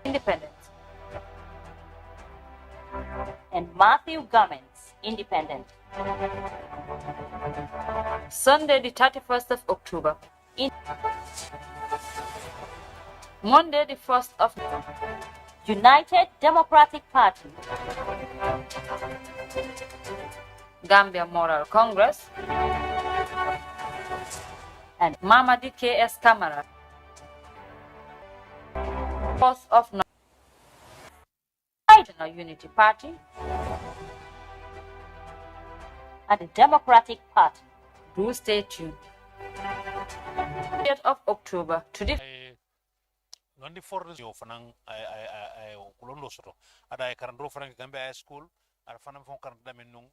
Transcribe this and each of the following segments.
Independent. And Matthew Gambians, Independent. Sunday, the 31st of October. Monday, the 1st of United Democratic Party. Gambia Moral Congress. And Mamadi K.S. Kamara. 4th of National Unity Party and the Democratic Party. Do stay tuned. 30th of October to the Nondi for yo fanang ay kulondo soto ada ay karando fanang Gambia High School ada fanang fon karanda menung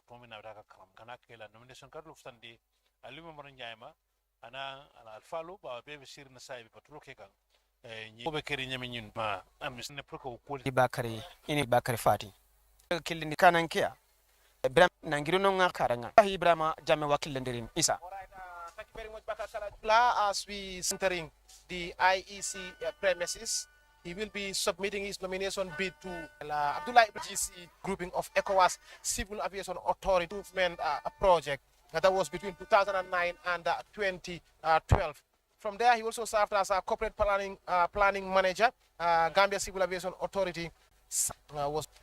kutomi na daka karam kana kela nomination card lufstandi alima moran jaima ana alfalu ba be sir na sai patulo ke kan ko be keri nyami nyun ma amis ne proko ko Bakari ini Bakari Fati kilini kanan kia Ibrahim nangiru no ngakaranga Ibrahim jamme wakilendirin Isa. Thank you very much, Bakar. As we entering the IEC premises, he will be submitting his nomination bid to Abdullah GC grouping of ECOWAS Civil Aviation Authority Movement project that was between 2009 and 2012. From there, he also served as a corporate planning manager, Gambia Civil Aviation Authority.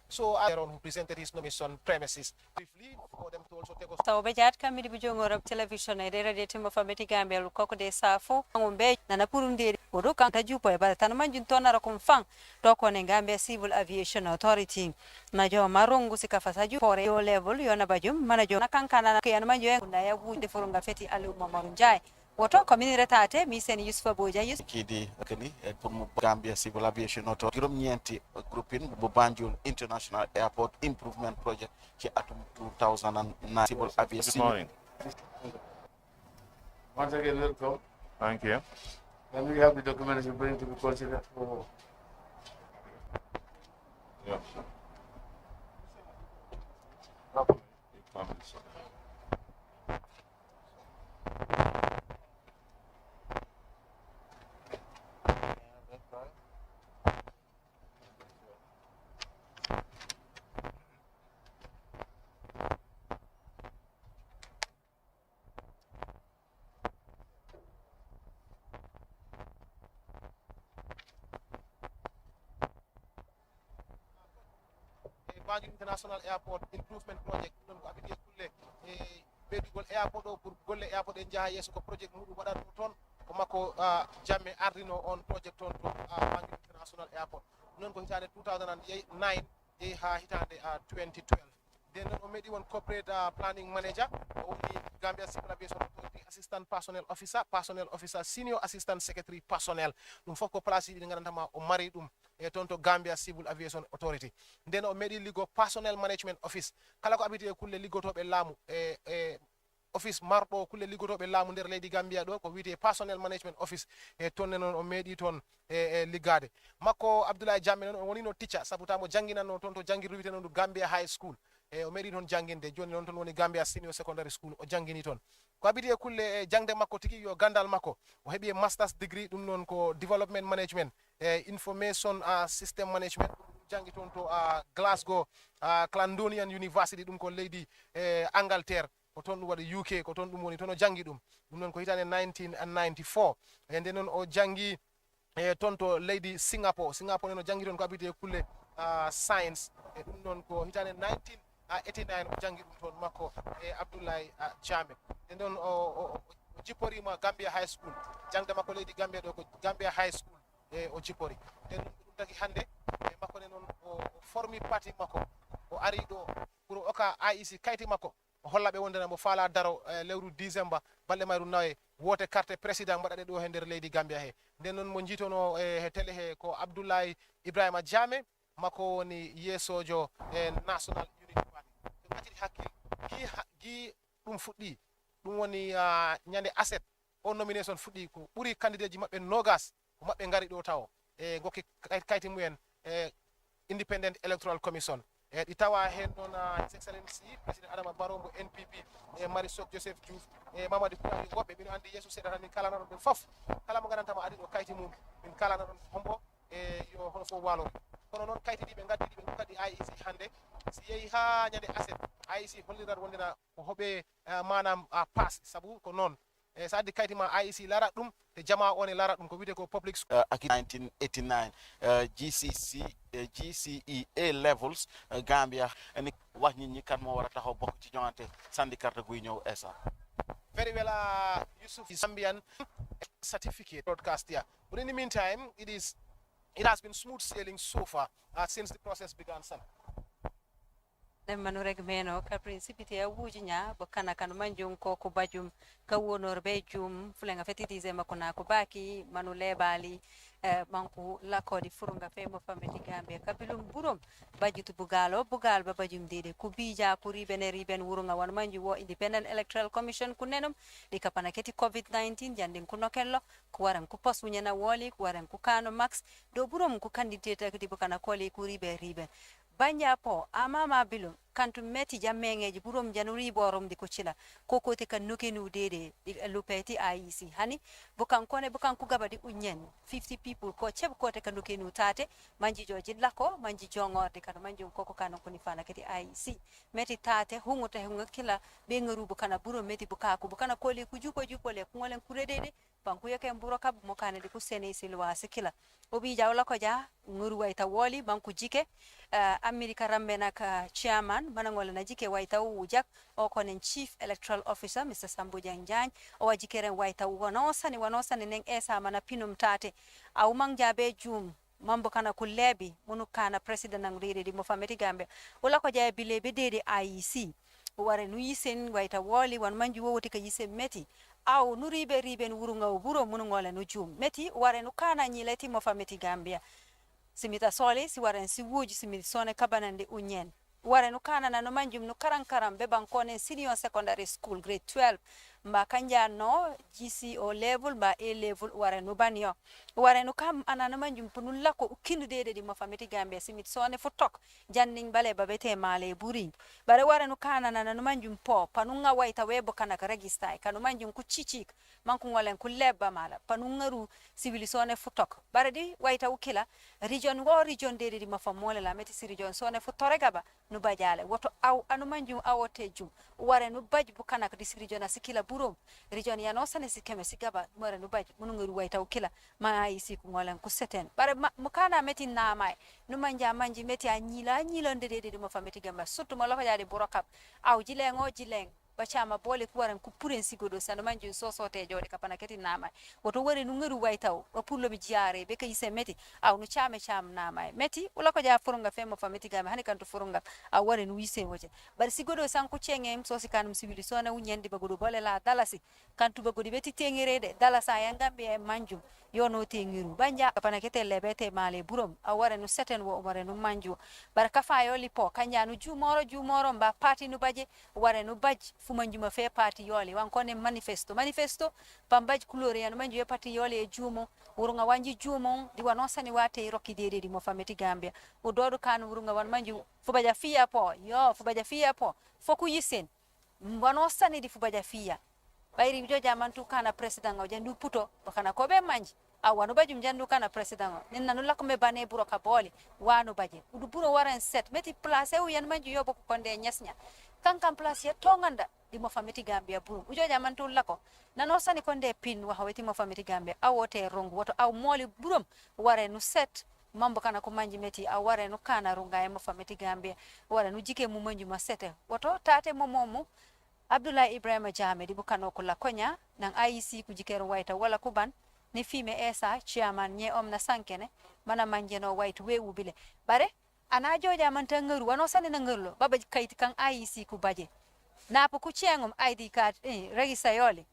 So who presented his nomination premises briefly for them to also take us. So bejat kami di bujong television ay radio team of Ameti Gambia lukoko de safo ngombe na napurundi odo kan tajupo e bala tanman junto na rakumfang toko ne Gambia Civil Aviation Authority na jo marungu sikafasaju for yo level yo na bajum manajo na kankana na kyan manjo na ya wude forunga feti alu mamarunjai woto community tate mi sen Yusufa Boja kidi akani pour mu Gambia Civil Aviation Authority juróom ñenti grouping bu Banjul International Airport Improvement Project ci atum 2009 Civil Aviation. Good morning. Once again, welcome. Thank you. Then we have the documents you bring to be considered for. Yeah. Banjul International Airport Improvement Project non ko abidi kulle bedugol airport o pour golle airport en jaha yeso ko project mudu wadan ton ko makko jamme ardino on project ton to Banjul International Airport non ko hitande 2009 e ha hitande 2012 then on medi won corporate planning manager only Gambia Civil Aviation Authority assistant personnel officer senior assistant secretary personnel dum fof ko place bi ngandama o mari dum e tonto Gambia Civil Aviation Authority den o medi ligo personnel management office kala ko abiti e kulle ligotobe laamu office marbo kulle ligotobe laamu der leydi Gambia do ko wiite personnel management office e tonne non o medi ton ligade makko Abdoulaye Jammeh non woni no teacher sabutamo janginanno tonto jangiru wiite non Gambia High School o medi ton janginde joni non ton woni Gambia Senior Secondary School o jangini ton ko abiti e kulle jangde makko tigi yo gandal makko o hebi master's degree dum non ko development management information system management jangi ton to Glasgow Clandonian University dum ko leydi Angleterre ko ton dum wadi UK ko ton dum woni ton o jangi dum non ko hitane 1994 e den non o jangi ton to leydi Singapore no jangi ton ko abiti e kulle science e dum non ko hitane 1989 o jangi dum ton makko Abdoulaye Jammeh den non o jiporima Gambia High School jangde makko leydi Gambia do ko Gambia High School o jipori den dum tagi hande makko ne non o formi parti makko o ari do pour oka IEC kayti makko holla ɓe wondena mo faala daro lewru décembre balɗe mayru nawe wote carte président mbaɗaɗe ɗo he nder leydi Gambia he nden noon mo jiitono he télé he ko Abdoulaye Ibrahima Jammeh makko woni yeesojo National Unity Party ɓe gatiri hakkil gi ɗum fuɗɗi ɗum woni ñande aset o nomination fuɗɗi ko ɓuri candidate ji maɓɓe nogas ko maɓɓe ngari ɗo taw e gokki kayti mumen Independent Electoral Commission ɗi tawa hen ɗon His Excellency président Adama Barrow mo NPP e Marisol Joseph Diouf e Mamadou Koulibaly woɓɓe ɓino andi yeeso seeɗa tan min kalana ɗon ɓe fof kala mo gandantama adi ɗo kayti mum min kalana ɗon hombo e yo hono fof walo kono noon kayti ɗi ɓe gaddi ɗi ɓe kadi IEC hande si yeehi ha ñande aset IEC hollirat wondena ko hoɓe manam pass saabu ko noon e sa addi kayti ma IEC lara ɗum te jama on e lara ɗum ko wiyete ko public 1989 GCE A levels Gambia ni wax nit ñi kan moo war a taxaw bokk ci joŋante sandi carte guy ñëw ESA. Very well, Yusuf Zambian certificate broadcast here. But in the meantime, it has been smooth sailing so far since the process began. Son. Manu rek meno ka principite ya wujinya bokana kanu manjum ko ko bajum ka wonor be jum fulenga fetitize makona ko baki manu lebali manku la ko di furunga fe mo fameti Gambia kabilum burum bajutu bugal ba bajum dede ku bija puri beneri ben wurunga wan manju wo Independent Electoral Commission kunenom di kapana keti COVID-19 jandin ku nokello ku waran ku posu nyana woli ku waran ku kano max do burum ku candidate di bokana koli ku ribe banya po amama bilum kantu meti jammengeji burom januri borom di kuchila koko te kan nukenu dede di lupeti IEC hani bukan kone bukan ku gaba di unyen 50 people ko cheb ko te kan nukenu tate manji joji lako manji jongo te kan manji koko kan ko ni fana keti IEC meti tate hungu kila be ngaru bukana burom meti bukaku bukana koli ku jupo le kungolen kuredede banku yake mburo kab mokane di kusene silwa sikila obi jawla ko ja nguru waita woli banku jike America rambena ka chairman manangol na jike waita ujak o konen chief electoral officer Mr. Sambu Janjan o wajikere waita wanosani neng esa mana pinum tate au mangjabe jum mambo kana kulebi munu kana president nangriri di mofameti Gambia wala ko jaye bilebe dede IEC ware nu yisen waita woli wan manju woti ka yisen meti au nu ribe wurunga buro munu ngole nu jum meti ware nu kana nyileti mofameti Gambia simita soli si waren si wuji simita sone kabanande unyen ware nu kana na no manjum nu karam be bankone senior secondary school grade 12 mba kanja no GCO level ba A level ware nu banyo ware nu kam anana manjum punun lako ukindu dede di mafamiti Gambia simit sone futok janning bale babete male buri bare ware nu kana na no manjum po panunga waita webo kana ka register kanu manjum ku chichik manku ngolen ku lebba mala panungaru civil sone futok bare di waita ukila region dede di mafamole la meti si region sone futore gaba nu bajale woto au anu manjum awote jum ware nu baj bukana ka dis region asikila burum region ya no sane sikeme sigaba mare nu baj munu nguru waita ukila ma isi ku ngolen ku seten bare mukana meti na mai nu manja manji meti anyila ndede de mo fameti gamba surtout mo la ko jaade burokap aw jileng bachama bole ku waran ku puren sigodo sanu manji sosote jode kapana keti nama woto wari nu nguru waitaw o pullo mi jiare be kay meti aw nu chame nama meti wala ko ja furunga femo fameti gamba hani kanto furunga aw wari nu wise woje bar sigodo sanku cengem sosi kanum sibili sona wunyandi bagodo bole la dalasi kantu bagodi beti tengerede dalasa yangambe e manju yono tengiru banja kapana kete lebete male burom aw wari nu seten wo wari nu manju bar kafa yoli po kanya nu jumoro mba party nu baje wari nu baje fumanjuma fe party yoli wankone manifesto pambaj couleur ya manju e party yoli e jumo wurunga wanji jumo di wanosani wate roki dede di mo fameti Gambia o dodo kan wurunga wan manju fubaja fiya po foku yisen wanosani di fubaja fiya bayri joja mantu kana president o jandu puto bakana ko be manji awanu bajum jandu kana president o ninna no lakome bane buro ka boli wanu baje udu buro waran set meti place u yan manju yobo ko konde nyasnya kan place ya tonganda di mo fameti Gambia buru ujoja mantu lako nano sani konde pin wa haweti mo fameti Gambia awote rongu woto aw moli burum ware nu set mambo kana ko manji meti aw ware nu kana runga e mo fameti Gambia ware nu jike mu manju ma sete woto tate momomu Abdoulaye Ibrahima Jammeh di bukano ko la konya nang IEC ku jikero waita wala kuban ni fime esa chairman nye omna sankene mana manjeno wait wewu bile bare ana joja man tangaru wano sani nangarlo baba kayit kan IEC ku baje na po ku chengum ID card register yole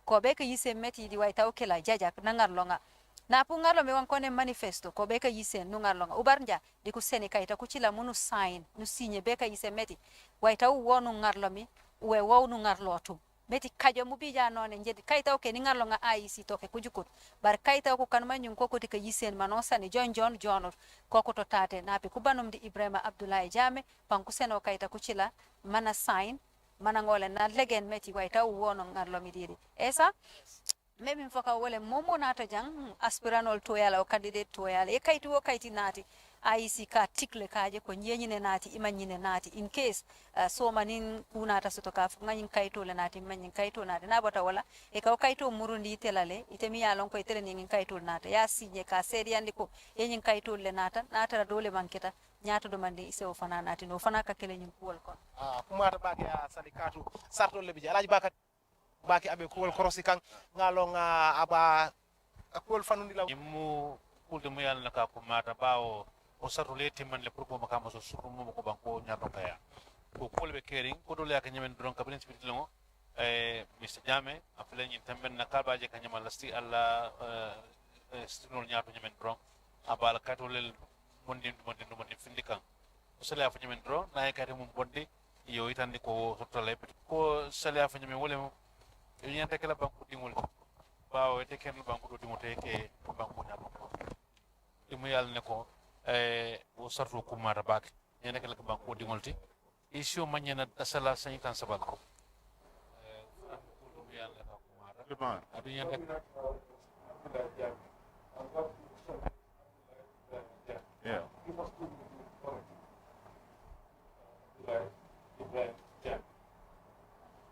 ko be ka yise meti di waita okela jaja na ngarlonga na pu ngarlo me wan kone manifesto ko be ka yise nu ngarlonga ubarnja di ku sene kaita ku chila munu sign nu sinye be ka yise meti waita wonu ngarlo mi we wonu ngarlo tu meti kajo mu bija none njedi kaita oke ni ngarlonga IEC toke kujukut bar kaita ko kan manyum ko ko tika yisen manosa ni John ko ko to tate na pe kubanum di Ibrahima Abdoulaye Jame panku seno kaita ku chila mana sign mana ngole na legen meti waita wono ngarlo mi diri esa maybe foka wole momo nata jang aspiranol to yala o candidate to yala e kayti wo kayti nati IEC ka tikle kaje ko nyenyine nati imanyine nati in case so manin kunata soto ka ngani kayto le nati manyin kayto nati na bota wala e ka kayto murundi telale itemi yalon ko itere ngin kayto nata ya sinye ka seri andi ko yenyin kayto le nata nata dole manketa nyaato do mande ise o fana nati no fana ka kele nyum kuwol kon kumata bake a salikatu sarto le biji alaji bakat bake abe kuwol korosi kan ngalonga aba kuwol fanundi la imu kulde mu yalla ka kumata bawo o sarto le timman le pour ko makama so suru mo ko banko nyaato kaya ko kolbe kering ko do le ka nyamen dron ka benen spirit longo Mr. Jame afle nyi tamben na kalbaje ka nyama lasti alla stinol nyaato nyamen dron abala katolel mondi findikan sala fa nyamen dron na kati mum boddi yo itandi ko sotole ko sala fa nyamen wole yo nyanta kala banko dingol bawo ete ken banko do dimote ke banko nyaato dimu yalla ne ko o sarto ko mata bak nyana kala banko dingolti isio manyana sala sañ tan sabal Yeah.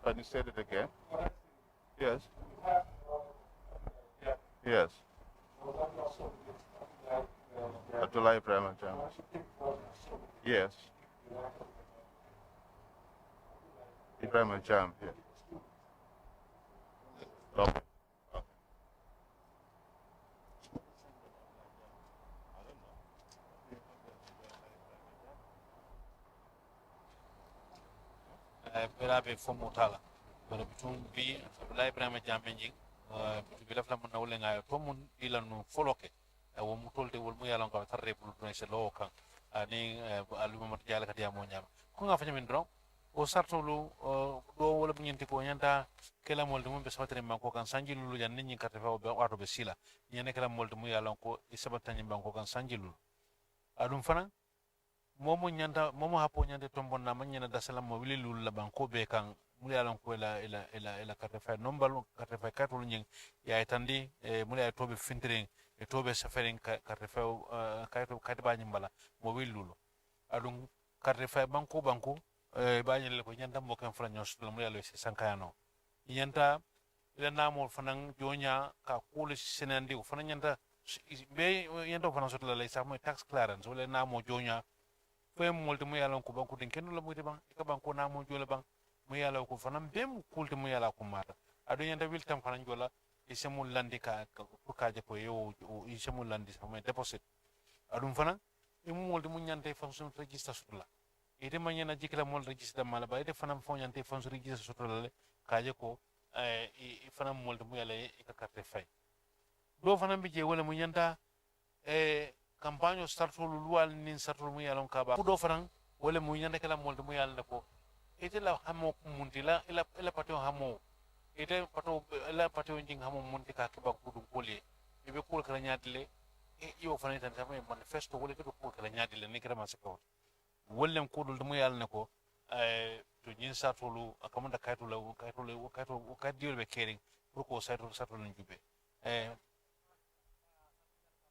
Can you say it again? Yes. Yes. Abdullah Ibrahim Jam. Yes. Ibrahim Jam. Yeah. Okay. berabe fomo tala bera bitum bi Abdullah Ibrahim Jambe ngi bi la flam na wala nga to mun ilanu foloke wo mu tolde wol mu yalla ko tarre bul do se lo kan ani aluma mat jala ka diamo nyam ko nga fanya min dron o sartolu do wala bu nyenti ko nyanta kala molde mum be sabatare man ko kan sanjilu jan nit ñi carte fa be wato be sila ñene kala molde mu yalla ko isabatani man ko kan sanjilu adum fana momo nyanta momo hapo nyande tombon na manyana dasalam mo wili lul la banko be kan muli alon ko ila carte fa nombal carte fa katul nying ya itandi muli ay tobe fintring e tobe safering carte fa kayto kadi ba nyimbala mo wili lulu adum carte fa banko ba nyele ko nyanta mo kan franyos la muli alo se sankayano nyanta ila namol fanan jonya ka kul senandi fanan nyanta be nyanta fanan sotla lay sa mo tax clearance wala namo jonya fo molde mu yalla ko banko den kenno la muti ban ka banko na mo jola ban mu yalla ko fanam be mu kulte mu yalla ko mata adu nyanda wiltam fanan jola e semul landi ka ko kaje ko yo e semul landi sama deposit adu fanan e mu molde mu nyante fonction register sutula e de manyana jikla mol register mala ba e fanam fo nyante fonction register sutula le kaje ko e fanam molde mu yalla e ka carte fay do fanam bi je wala mu nyanta campagne startol luwal nin startol mu yalon kaba do faran wala mu nyande kala molde mu yalon ko ite la hamo munti la ila patio hamo ite pato la patio jing hamo munti ka ke ba kudu kole e be kul kala nyaadile e yo fanan tan tam manifesto wala ke kul kala nyaadile ni kala masako wala kudul mu yalon ko to nyin startolu akamanda kaytulu kaydiol be kering pour ko startol njube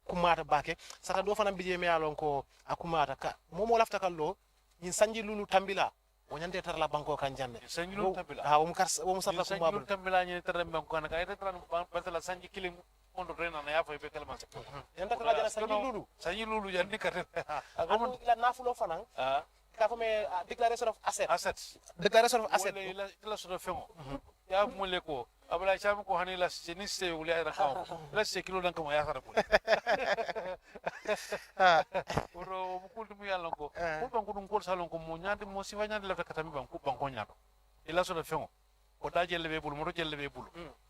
kumata bake sata do fana bije me yalon ko akumata ka momo lafta kallo yin sanji lulu tambila wonyande tarla banko kan janne sanji lulu tambila ha wom sarla ko sanji lulu tambila ni tarla banko kan ka ite tan batala sanji kilim ondo rena na yafa be kalma sa yanda kala jana sanji lulu yanni karte akomo ila nafulo fana ka fame declaration of assets ila sort of femo ya mule ko abla cham ko hani la siniste uli ay rakaw la sekilo dan ko ya sara ko oro bukul mu yalla ko banko dum ko salon ko mo nyaade mo sifa nyaade la katami banko nyaado ila so da fengo ko da jelle be bulu moto jelle be bulu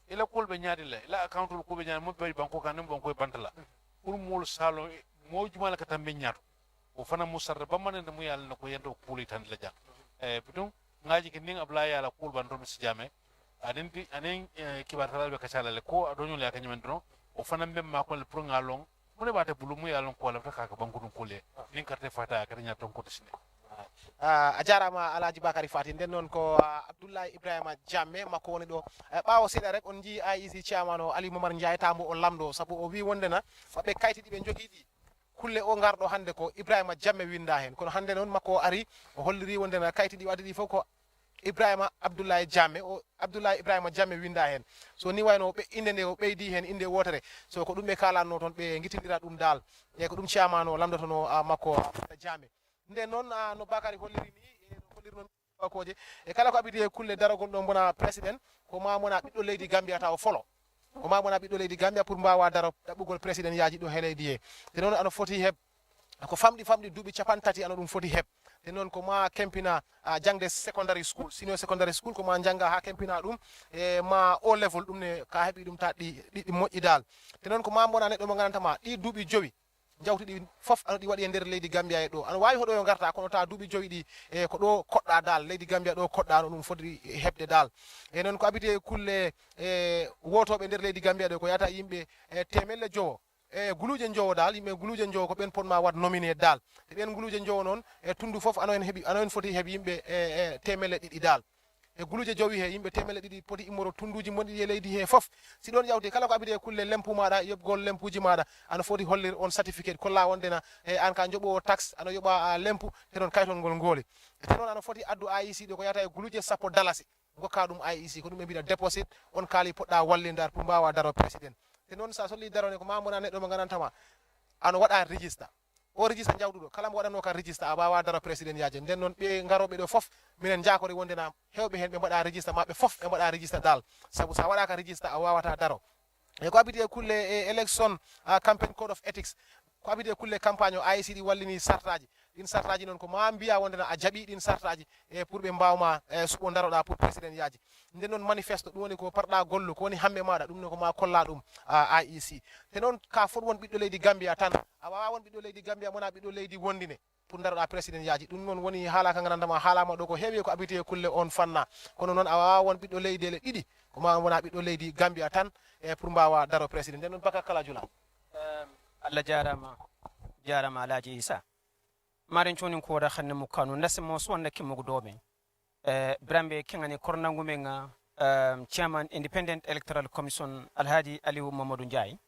ila kol be nyaadi la ila account ko be nyaadi mo be banko kan mo banko bantala pour mol salo mo jumala ka tambe nyaato o fana musarra bamane mu yalla nako yendo kuli tan la jang putum ngaji ke ning abla yalla kul ban do si jame anen kibar talal be kacala le ko adonyo le akanymen do o fana be ma ko le pour ngalong mo ne bata bulu mu yalla ko la ka ka banko dum kule nin carte fata ka nya ton ko tisne a jarama Alhaji Bakary Fati nden noon ko Abdoulaye Ibrahima Jammeh makko woni ɗo ɓaawo seeɗa rek on jii IEC chairman o Ali Momar Ndiaye tambo o lamɗo sabu o wi wondena faɓe kayti ɗiɓe jogiiɗi kulle o garɗo hannde ko Ibrahima Jammeh winda hen kono hannde noon makko o ari o holliri wondena kayti ɗi waddi ɗi fof ko Abdoulaye Ibrahima Jammeh winda hen so ni wayno ɓe inde nde o ɓeydi hen inde wotere so ko ɗum ɓe kalanno toon ɓe guitindira ɗum dal e ko ɗum chairman o lamdotono makko Jammeh nden noon no Bakary holliri ni holliri noon bakoje e kala ko abiti e kulle daragol ɗo bona président ko mamona ɓiɗɗo leydi Gambia taw folo ko mamona ɓiɗɗo leydi Gambia pour mbawa daro ɗaɓɓugol président yaji ɗo he leydi he te noon ano foti heb ko famɗi duuɓi 30 ano ɗum foti heb te noon ko ma kempina jangde secondary school senior secondary school ko ma janga ha kempina ɗum e ma o level ɗum ne ka heeɓi ɗum ta ɗi moƴƴi dal te noon ko ma bona neɗɗo mo ganantama ɗi duuɓi jowi jawtuɗi fof ano ɗi waɗi e nder leydi Gambia e ɗo ano wawi hoɗo yo garta kono ta duuɓi joyi ɗi e ko ɗo koɗɗa dal leydi Gambia ɗo koɗɗa no ɗum foti heɓde dal e noon ko abite kulle wotoɓe nder leydi Gambia ɗo ko yata yimɓe temelle jowo e guluje jowo dal yimɓe guluje jowo ko ɓen ponma wat nominé dal te ɓen guluje jowo noon e tundu fof ano en foti heɓ yimɓe temelle ɗiɗi dal e guluje jowi he yimɓe temelle ɗiɗi poti immoro tunduji gonɗi e leydi he fof si ɗon yawti kala ko abide kulle lempu maɗa yoɓgol lempuji maɗa ano foti hollir on certificate kolla wondena e an ka joɓowo taxe ano yoɓa lempu te noon kaytol ngol ngooli te noon ano foti addu IEC ɗo ko yata e guluje 10 dalasi gokka ɗum IEC ko ɗum ɓe mbiɗa déposit on kaali poɗɗa wallidar pour mbawa daro président te noon sa solli darone ko mamona neɗɗo mo ganantama ano waɗa registre o registre jawduɗo kala mo waɗanno ka registre a wawa daro président yaje nden noon ɓe garoɓe ɗo fof minen jakori wondena hewɓe hen ɓe mbaɗa registre maɓɓe fof ɓe mbaɗa registre dal saabu sa waɗaka registre a wawata daro e ko abiti e kulle e élection campaign code of ethics ko abiti e kulle campagne o IEC ɗi wallini sartaji ɗin sartaji noon ko ma mbiya wondena a jaaɓi ɗin sartaji e pour ɓe mbawma suɓo daroɗa pour président yaji nden noon manifeste ɗum woni ko parɗa gollu ko woni hamɓe maɗa ɗum ne ko ma kolla ɗum IEC te noon ka foti won ɓiɗɗo leydi Gambia tan a wawa won ɓiɗɗo leydi Gambia mona ɓiɗɗo leydi wondine pour daroɗa président yaji ɗum noon woni haala ka ganandama haalama ɗo ko heewi ko abiti e kulle on fanna kono noon a wawa won ɓiɗɗo leydi ɗiɗi koma wona ɓiɗɗo leydi Gambia tan e pour mbawa daro président nden noon baka kala jula Allah jarama Alhaji Isa marin chonin ko da khanne mu kanu ndase mo so wanda ki mugu dobe brambe kingani kornangu menga chairman independent electoral commission Alhaji Aliou Mamadou Ndiaye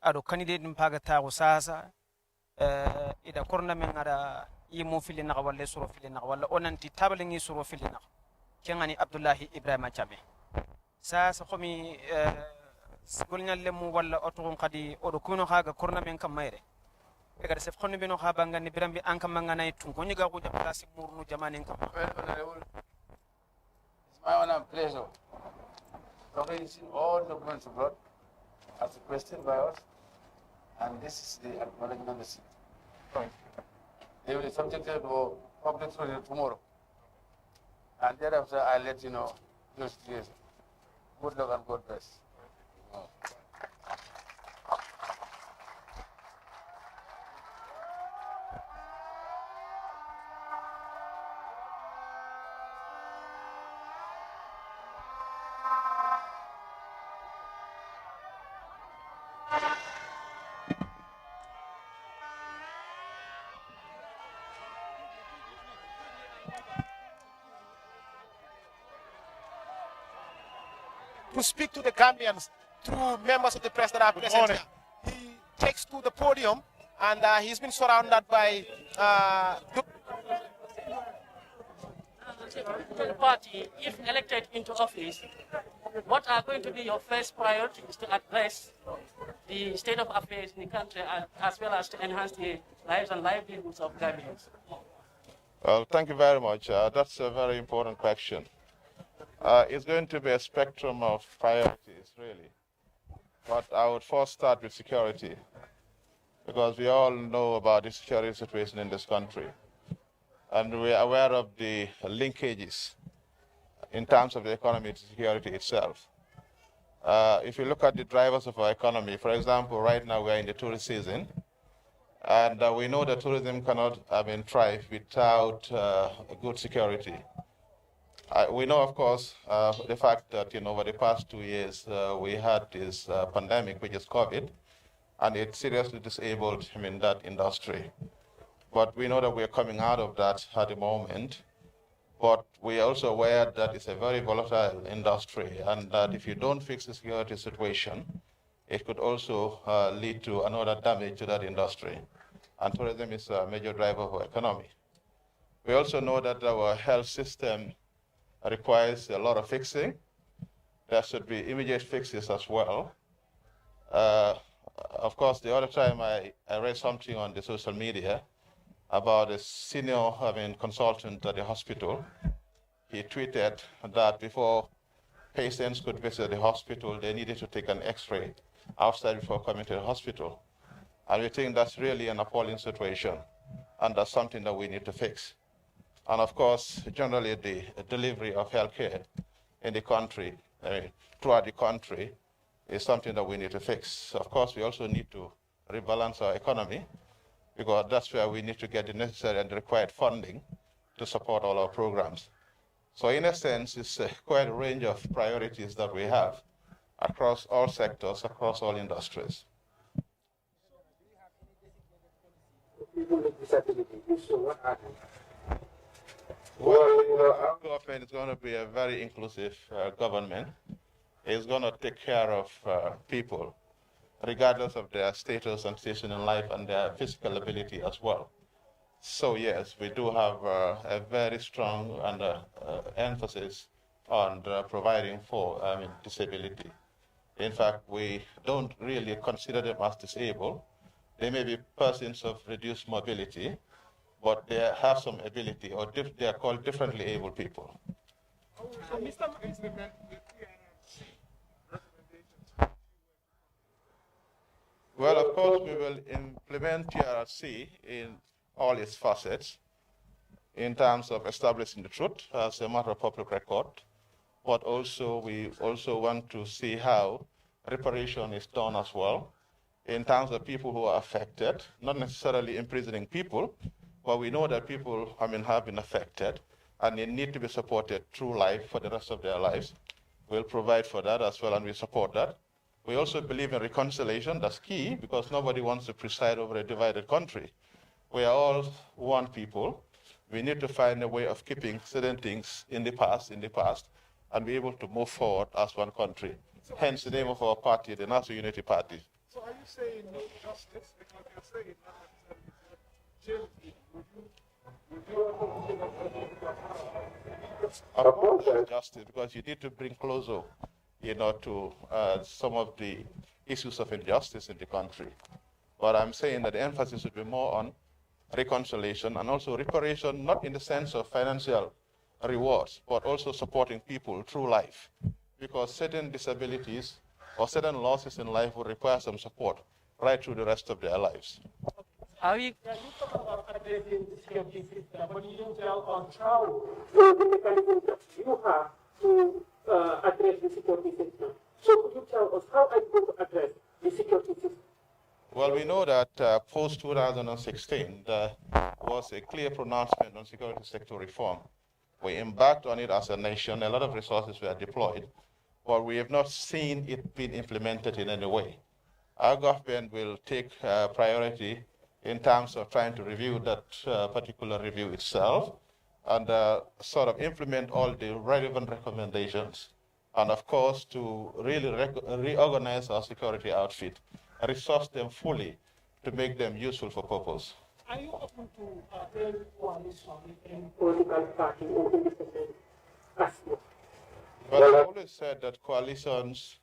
ado candidate mpaga tawo sasa ida korna menga da yimu fili na wala suro fili na wala onanti table ngi suro fili na kingani Abdoulaye Ibrahima Jammeh sasa khomi golnyal lemu wala oto qadi odo kuno haga korna men kam mayre e gada sef khonni bino khaba ngani birambi anka mangana tun ko nyiga ko jam place murnu jamane kam It's my honor and pleasure to release all documents brought as requested by us, and this is the acknowledgement receipt. They will be subjected to public scrutiny tomorrow, and thereafter I'll let you know those days. Good luck and God bless. to speak to the Gambians through members of the press that are present here. He takes to the podium and he's been surrounded by the party, if elected into office, what are going to be your first priorities to address the state of affairs in the country as well as to enhance the lives and livelihoods of Gambians? Well, thank you very much. That's a very important question. It's going to be a spectrum of priorities, really. But I would first start with security, because we all know about the security situation in this country. And we are aware of the linkages in terms of the economic security itself. If you look at the drivers of our economy, for example, right now we're in the tourist season, and we know that tourism cannot thrive without good security. We know, of course, the fact that over the past 2 years we had this pandemic, which is COVID, and it seriously disabled that industry. But we know that we're coming out of that at the moment. But we are also aware that it's a very volatile industry, and that if you don't fix the security situation, it could also lead to another damage to that industry. And tourism is a major driver of our economy. We also know that our health system requires a lot of fixing. There should be immediate fixes as well. Of course, the other time I read something on the social media about a senior consultant at the hospital. He tweeted that before patients could visit the hospital, they needed to take an X-ray outside before coming to the hospital. And we think that's really an appalling situation, and that's something that we need to fix. And of course, generally the delivery of healthcare in the country, throughout the country, is something that we need to fix. Of course, we also need to rebalance our economy, because that's where we need to get the necessary and the required funding to support all our programs. So in a sense, it's quite a range of priorities that we have across all sectors, across all industries. People with disabilities, so what are they? Well, our government is going to be a very inclusive government. It's going to take care of people, regardless of their status and station in life and their physical ability as well. So yes, we do have a very strong emphasis on providing for disability. In fact, we don't really consider them as disabled. They may be persons of reduced mobility, but they have some ability, or they are called differently able people. So, Mr. Implement the Well, of course, we will implement TRRC in all its facets in terms of establishing the truth as a matter of public record, but also we also want to see how reparation is done as well in terms of people who are affected, not necessarily imprisoning people, but we know that people have been affected and they need to be supported through life for the rest of their lives. We'll provide for that as well, and we support that. We also believe in reconciliation. That's key, because nobody wants to preside over a divided country. We are all one people. We need to find a way of keeping certain things in the past, and be able to move forward as one country. Hence the name of our party, the National Unity Party. So are you saying no justice? Because you're saying not necessarily Of course, justice, because you need to bring closer, to some of the issues of injustice in the country. But I'm saying that the emphasis should be more on reconciliation and also reparation, not in the sense of financial rewards, but also supporting people through life. Because certain disabilities or certain losses in life will require some support right through the rest of their lives. Are we? You talk about addressing the security system, but you didn't tell on how the mechanisms that you have to address the security system. So could you tell us how are you going to address the security system? Well, we know that post-2016, there was a clear pronouncement on security sector reform. We embarked on it as a nation. A lot of resources were deployed, but we have not seen it being implemented in any way. Our government will take priority in terms of trying to review that particular review itself and sort of implement all the relevant recommendations. And of course, to really reorganize our security outfit, resource them fully to make them useful for purpose. Are you open to any coalition in political party or independent aspect? Well, I've always said that coalitions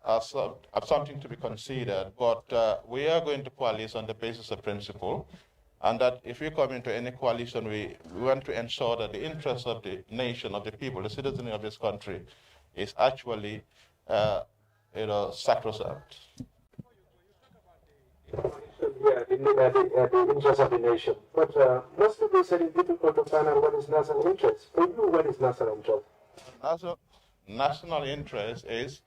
are something to be considered, but we are going to coalesce on the basis of principle, and that if we come into any coalition, we want to ensure that the interests of the nation, of the people, the citizens of this country, is actually sacrosanct. Yeah, the interest of the nation. But most people say it's difficult to find out what is national interest. For you, what is national interest? National interest is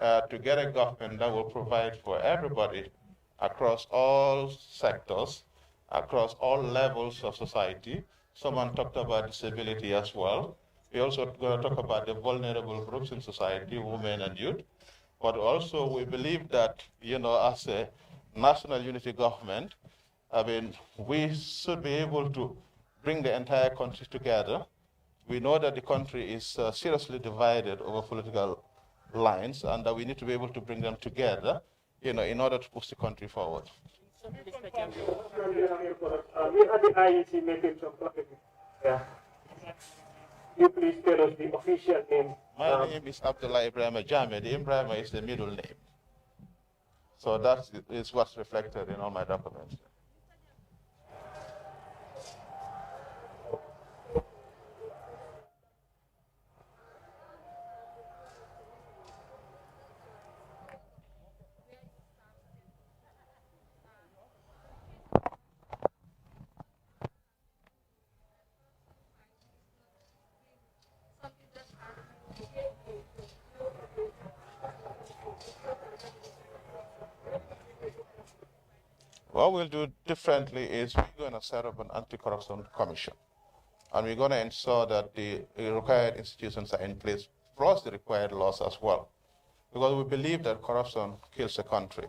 to get a government that will provide for everybody across all sectors, across all levels of society. Someone talked about disability as well. We also going to talk about the vulnerable groups in society, women and youth. But also we believe that, as a national unity government, we should be able to bring the entire country together. We know that the country is seriously divided over political lines, and that we need to be able to bring them together, in order to push the country forward. We had the IEC making some talking. Yeah. You please tell us the official name. My name is Abdullah Ibrahim Jame. The Ibrahim is the middle name. So that is what's reflected in all my documents. What we'll do differently is we're going to set up an anti-corruption commission. And we're going to ensure that the required institutions are in place, plus the required laws as well. Because we believe that corruption kills a country.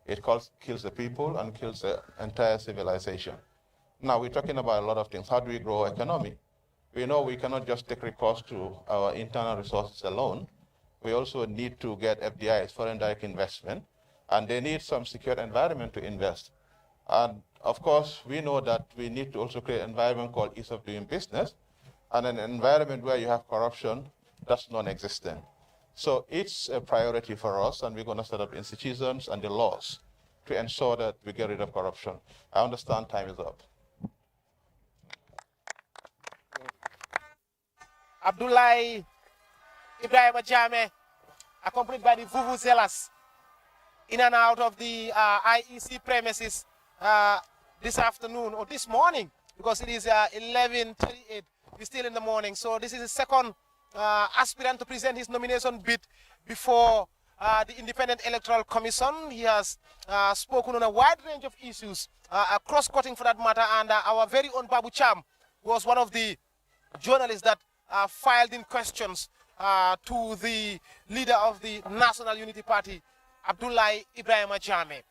It kills the people and kills the entire civilization. Now, we're talking about a lot of things. How do we grow our economy? We know we cannot just take recourse to our internal resources alone. We also need to get FDIs, foreign direct investment, and they need some secure environment to invest. And of course, we know that we need to also create an environment called ease of doing business, and an environment where you have corruption that's non-existent. So it's a priority for us, and we're going to set up institutions and the laws to ensure that we get rid of corruption. I understand time is up. Abdullah Ibrahim Jame, accompanied by the Vuvuzelas, in and out of the IEC premises this afternoon, or this morning, because it is 11:38. It's still in the morning. So this is the second aspirant to present his nomination bid before the Independent Electoral Commission. He has spoken on a wide range of issues, cross-cutting for that matter, and our very own Babu Cham was one of the journalists that filed in questions to the leader of the National Unity Party, Abdullah Ibrahim Jame.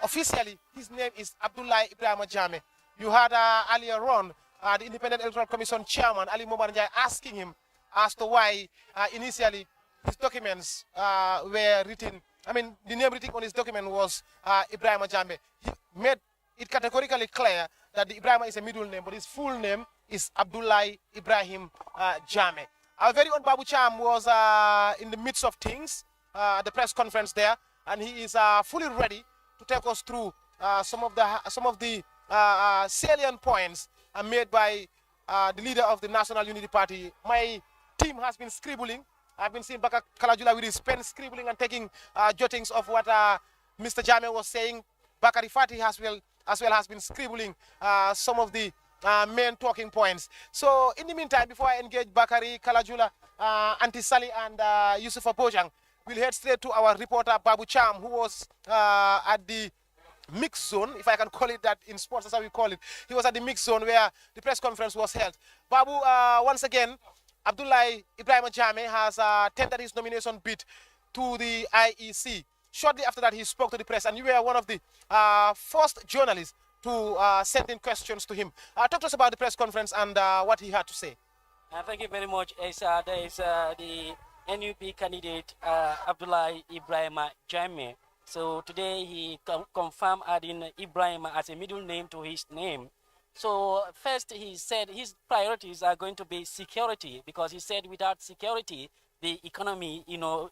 Officially, his name is Abdullah Ibrahim Jame. You heard earlier on the Independent Electoral Commission chairman, Ali Mobanjai, asking him as to why initially his documents were written, the name written on his document was Ibrahim Jame. He made it categorically clear that the Ibrahim is a middle name, but his full name is Abdullah Ibrahim Jame. Our very own Babu Cham was in the midst of things at the press conference there, and he is fully ready to take us through some of the salient points made by the leader of the National Unity Party. My team has been scribbling. I've been seeing Baka Kalajula with his pen scribbling and taking jottings of what Mr. Jame was saying. Bakari Fati as well has been scribbling some of the main talking points. So in the meantime, before I engage Bakari, Kalajula, Auntie Sally and Yusufa Bojang, we'll head straight to our reporter Babu Cham, who was at the mix zone, if I can call it that in sports, that's how we call it. He was at the mix zone where the press conference was held. Babu, once again, Abdullah Ibrahim Jame has tendered his nomination bid to the IEC. Shortly after that, he spoke to the press, and you were one of the first journalists to send in questions to him. Talk to us about the press conference and what he had to say. Thank you very much. There is the NUP candidate Abdullah Ibrahim Jame. So today he confirmed adding Ibrahim as a middle name to his name. So first he said his priorities are going to be security, because he said without security the economy will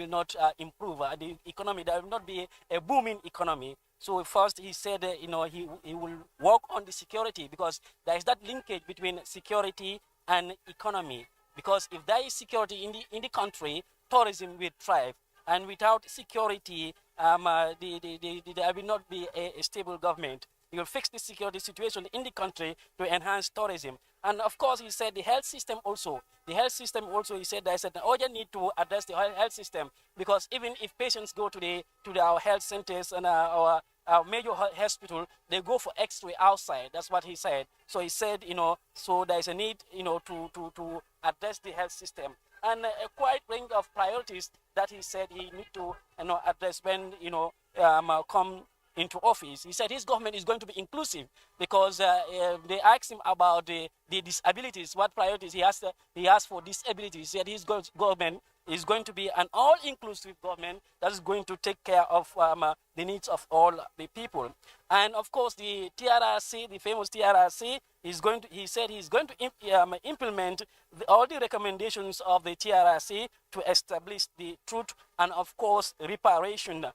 not improve. The economy, there will not be a booming economy. So first he said he will work on the security, because there is that linkage between security and economy. Because if there is security in the country, tourism will thrive, and without security, there will not be a stable government. He will fix the security situation in the country to enhance tourism. And of course, he said the health system also. The health system also, he said there's an urgent need to address the health system, because even if patients go to our health centers and our major hospital, they go for X-ray outside. That's what he said. So he said, so there's a need, to address the health system. And a quite range of priorities that he said he need to address when come into office. He said his government is going to be inclusive, because they asked him about the disabilities, what priorities he asked for disabilities. He said his government is going to be an all-inclusive government that is going to take care of the needs of all the people. And of course, the TRRC, the famous TRRC, he said he's going to implement all the recommendations of the TRRC to establish the truth and, of course, reparation,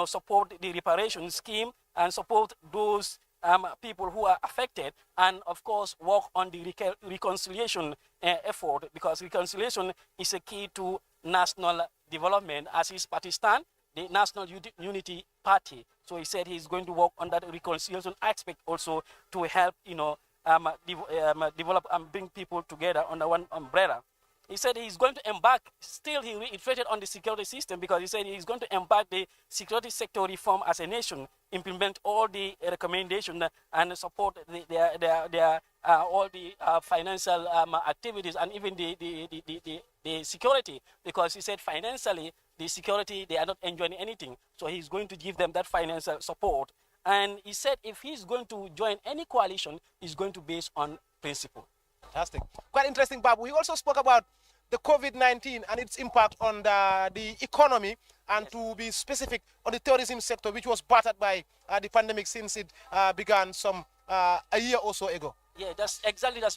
support the reparation scheme and support those people who are affected, and of course work on the reconciliation effort, because reconciliation is a key to national development, as is Pakistan, the National Unity Party. So he said he's going to work on that reconciliation aspect also to help develop and bring people together under one umbrella. He said he's going to embark, still he reiterated on the security system, because he said he's going to embark the security sector reform as a nation, implement all the recommendations and support all the financial activities and even the security, because he said financially, the security, they are not enjoying anything. So he's going to give them that financial support. And he said if he's going to join any coalition, he's going to base on principle. Fantastic. Quite interesting, Babu. He also spoke about the COVID-19 and its impact on the economy, and yes, to be specific, on the tourism sector, which was battered by the pandemic since it began a year or so ago. Yeah, that's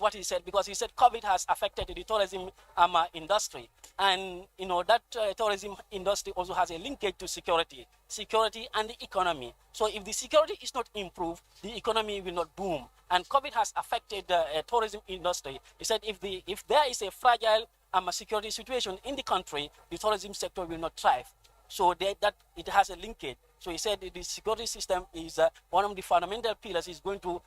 what he said, because he said COVID has affected the tourism industry, and that tourism industry also has a linkage to security and the economy. So if the security is not improved, the economy will not boom, and COVID has affected the tourism industry. He said if there is a fragile security situation in the country, the tourism sector will not thrive. So that it has a linkage. So he said the security system is one of the fundamental pillars he's going to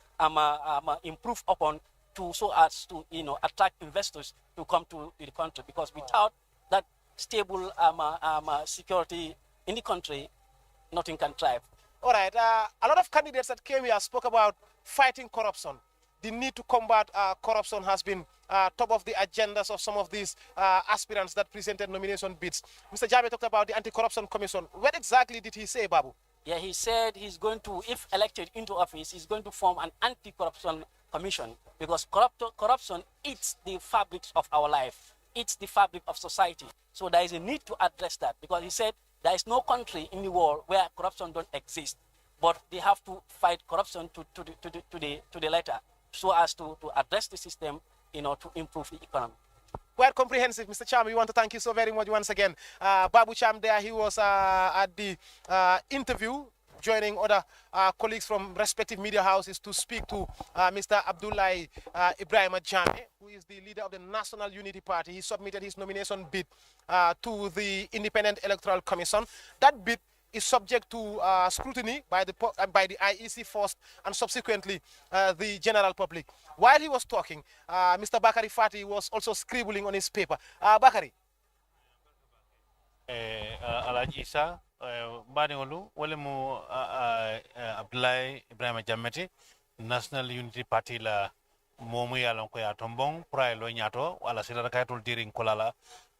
improve upon, so as to attract investors to come to the country, because without that stable security in the country, nothing can thrive. All right. A lot of candidates that came here spoke about fighting corruption. The need to combat corruption has been top of the agendas of some of these aspirants that presented nomination bids. Mr. Jammeh talked about the Anti-Corruption Commission. What exactly did he say, Babu? Yeah, he said he's going to, if elected into office, he's going to form an Anti-Corruption Commission, because corruption eats the fabric of our life, it's the fabric of society. So there is a need to address that, because he said there is no country in the world where corruption don't exist, but they have to fight corruption to the letter, so as to address the system, to improve the economy. Quite comprehensive, Mr. Cham. We want to thank you so very much once again. Babu Cham there, he was at the interview, joining other colleagues from respective media houses to speak to Mr. Abdullahi Ibrahim Jammeh, who is the leader of the National Unity Party. He submitted his nomination bid to the Independent Electoral Commission. That bid is subject to scrutiny by the IEC first, and subsequently the general public. While he was talking, Mr. Bakari Fati was also scribbling on his paper. Bakari. Alaji Isa, Badingolu, Walemu Abdullahi Ibrahim Jammeh, National Unity Party la momu ya lonko ya tombong, prai lo nyato, wala sila kaitul diring kolala,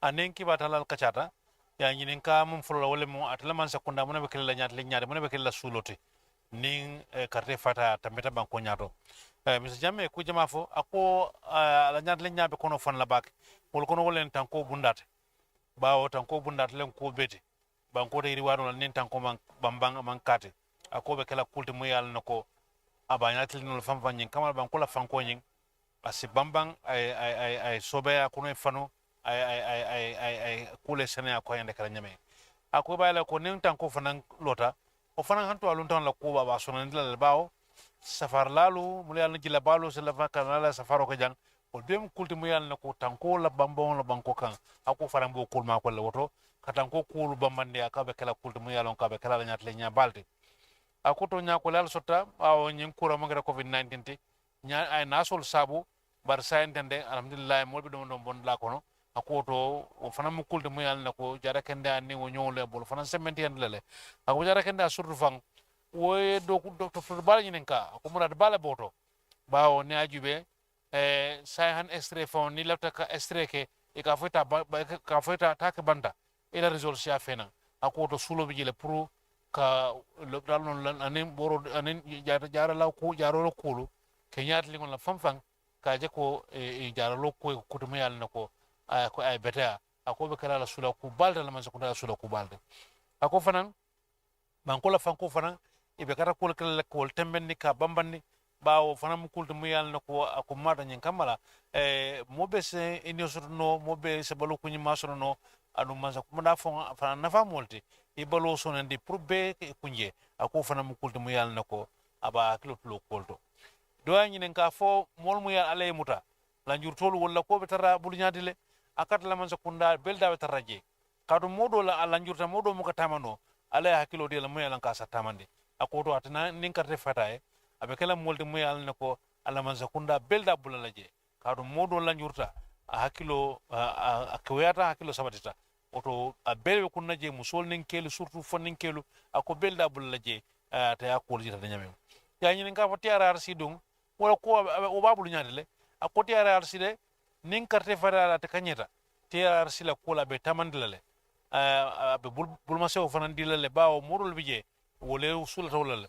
anenki batalal kachata, ya nyininka mumfulo wale mu atlaman sekunda muna bekela nyat lenyade muna bekela suloti ning karte fata tambeta banko nyato Mr. Jammeh ku jamafo ako la nyat lenyabe kono fon la bak wol kono wolen tanko bundat bawo tanko bundat len ko beti banko de riwano nin tanko man bambang man kate ako bekela kulti mu yal nako abanyat linol fam fanyin kamal banko la fanko nyin asi bambang ay sobe akuno fano ay kule sene ko yande kala nyame ako bayla ko nin tanko fanan lota o fanan hanto alun tan la ko baba sonan dila bawo safar lalu mulyal na jila balo se la vakanala safaro ko jang o dem kulti muyal na ko tanko la bambon la banko kan ako fanan bo kulma ko la woto katanko kulu bambande aka be kala kulti muyal on ka be kala nyat le nya balde akoto nya ko lal sotta awo nyin kura magara covid-19 ti nya ay nasol sabu bar sayentende alhamdulillah molbe don bon la kono akoto o fana mu kulde mu yalna ko jara kende anni wo nyole bol fana sementi en lele ako jara kende surtu fang wo do ko docteur bal nyinen ka ko murad bala boto bawo ne ajube sayhan extrait fon ni lafta ka extrait ke e ka fota ta ka banda ila result sia fena akoto sulo bi jele pour ka le dal non lan anen boro anen jara law ko jaro kulu ke nyaat li ngon la fam ka je ko jara lo ko to mu yalna ko ay beta ako be kala la sula ku balde la man ko la sula ku balde ako fanan man ko la fan ko fanan e be kata ko kala ko tembenni ka bambanni bawo fanan mu kulto mu yalna ko ako mata nyen kamala mo be se eni sotono mo be se balu ku nyima sotono anu man ko da fon fanan nafa molti e balo sonandi pour be kunje ako fanan mu kulto mu yalna ko aba kilo lo kolto do nyinen ka fo mol mu yal alay muta la njurtolu wala ko be tara bulu nyaadile akat la man sakunda belda be taraje kadu modo la ala njurta modo muka tamano ala hakilo de la mu yalan ka sa tamande akoto atana nin karte fatae abe kala molde mu yalan ko ala man sakunda belda bulalaje kadu modo la njurta a hakilo akwiyata hakilo sabatita oto a belbe kunna je musol nin kelu surtout fonin kelu ako belda bulalaje ta yakol jita nyame ya nyinen ka fati arar sidung wala ko o babulu nyaadile akoti ararsi de nin carte federal ta kanyeta te ararsi la kula be tamandilale be bulma sew fanan dilale bawo modol bije wole usula tawlale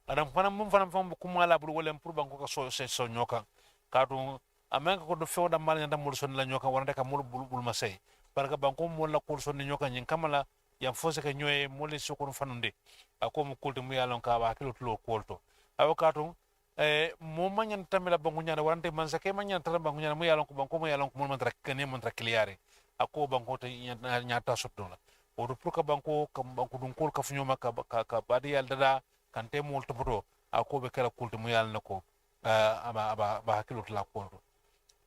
adam fanan mum fanan fam kuma la bul wala pour banko ko so nyoka kadu amen ko do fewda mal nyanda mul son la nyoka wonde ka mul bulma sey barka banko mul la kul son nyoka nyin kamala yam fose ka nyoy mul so ko fanunde ako mu kulde mu yalon ka ba kilo tulo kolto awakatu mo manyan tamila bangu nyana warante mansa ke manyan tara bangu nyana mo yalon ko banko mo yalon ko mo mantra kene mantra kliare ako banko te nyata sotdola o do pour ka banko dun kol ka funyoma ka badi yal dada kante mo to boto ako be kala kulto mo yalna ko ba hakilo la ko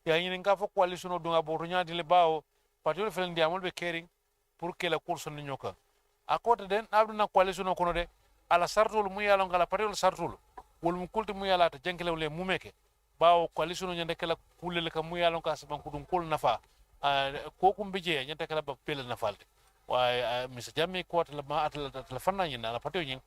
ya yin nga fo coalition o dunga boto nyaadi le bawo patio felen diamol be kering pour que la course ni nyoka akote den abduna coalition ko no de ala sartul mo yalon kala patio sartul wol mu kulti mu yala ta jenkele wole mumeke bawo coalition nyande kala kulele ka mu yalon ka saban kudun kul nafa ko kum bije nyande kala ba pel nafalde wa misa jamme ko ta ma atla fanna nyina la patio nyin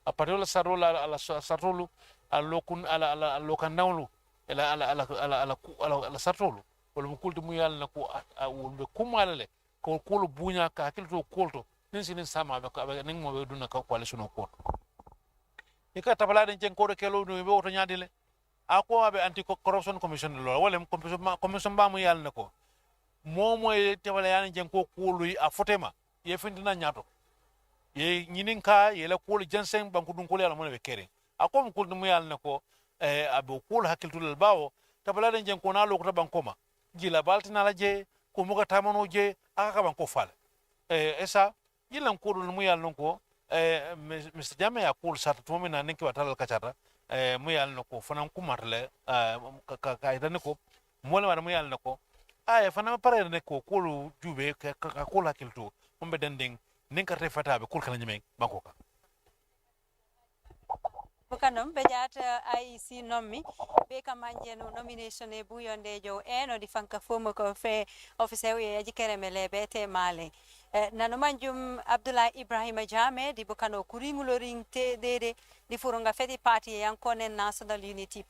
a patio la sarola ala sartulu alokun ala lokan nawlu ala sartulu wol mu kulti mu yalla ko wol be kumalale ko kulu bunya ka hakilto kolto nin sinin sama be nin mo be dunna ka coalition ko ika tabaladen jen ko do kelo no be woto nyaadile ako abe anti corruption commission lo wala commission ba mu yalla nako momo e tabala yan jen ko kulu a fotema ye findina nyaato ye nyinin ka ye la kulu jensen banku dun kulu yalla mo be kere ako mu kulu mu yalla nako abe kulu hakiltu le bawo tabaladen jen ko na lo ko bankoma jila baltina la je ko mu ka tamano je aka ka banko fal esa yilan kulu mu yalla nako Mr. Jame ya kul sata tumo na ninki watala kachata mu yal nako fanan kumarle ka idane ko mole wana mu yal nako ay fanan pare ne ko kulu jube ka kula kiltu umbe dending ninka refata be kul kana nyame bankoka bukanum be jata IEC nommi be kamanje no nomination e buyonde jo eno di fanka fomo ko fe officer we yaji keremele bete male nano manjum Abdullah Ibrahima Jame di bukano kuringulo ring te dede di furunga fedi party yankone National Unity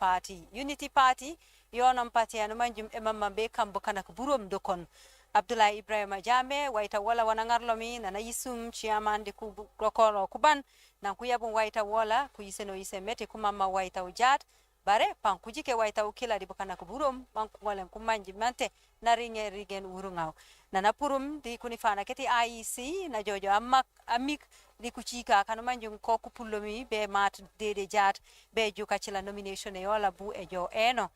Party yonom party nano manjum emama be kam bukana ko burom dokon Abdullah Ibrahima Jame waita wala wanangarlomi nana yisum chairman di kokoro kuban nan kuyabun waita wala kuyiseno yisemete kumama waita ujat bare pan kujike waita ukila di bukana ko burom banku ngolen kumanji mante na rigen urungaw nana purum di kunifana keti IEC na jojo amik di kuchika kanu manjum ko kupullomi be mat dede jat be juka chila nomination e yola bu e jo eno